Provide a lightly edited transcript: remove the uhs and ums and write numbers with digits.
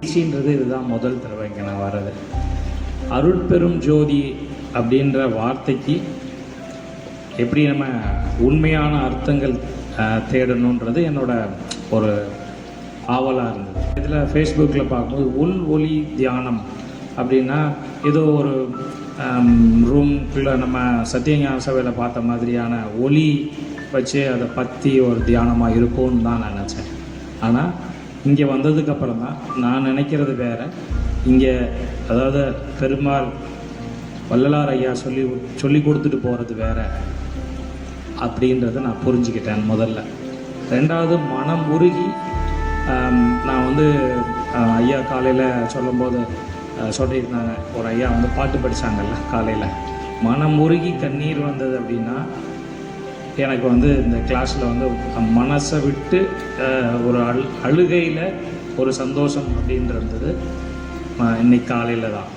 நிகழ்ச்சின்றது இதுதான் முதல் தடவை இங்கே நான் வர்றது. அருட்பெரும் ஜோதி அப்படின்ற வார்த்தைக்கு எப்படி நம்ம உண்மையான அர்த்தங்கள் தேடணுன்றது என்னோட ஒரு ஆவலாக இருந்தது. இதில் ஃபேஸ்புக்கில் பார்க்கும்போது உள் ஒளி தியானம் அப்படின்னா ஏதோ ஒரு ரூம்குள்ளே நம்ம சத்தியஞான சபையில் பார்த்த மாதிரியான ஒளி வச்சு அதை பற்றி ஒரு தியானமாக இருக்கும்னு தான் நான் நினச்சேன். ஆனால் இங்கே வந்ததுக்கப்புறம் தான் நான் நினைக்கிறது வேறு. இங்கே அதாவது பெருமாள் வள்ளலார் ஐயா சொல்லி கொடுத்துட்டு போகிறது வேறு அப்படின்றத நான் புரிஞ்சுக்கிட்டேன் முதல்ல. ரெண்டாவது, மனம் உருகி நான் ஐயா காலையில் சொல்லும்போது சொல்லியிருந்தாங்க, ஒரு ஐயா பாட்டு படித்தாங்கல்ல காலையில், மனம் உருகி கண்ணீர் வந்தது அப்படின்னா எனக்கு இந்த கிளாஸில் மனசை விட்டு ஒரு அழுகையில் ஒரு சந்தோஷம் அப்படின்றது இன்னைக்கு காலையில் தான்.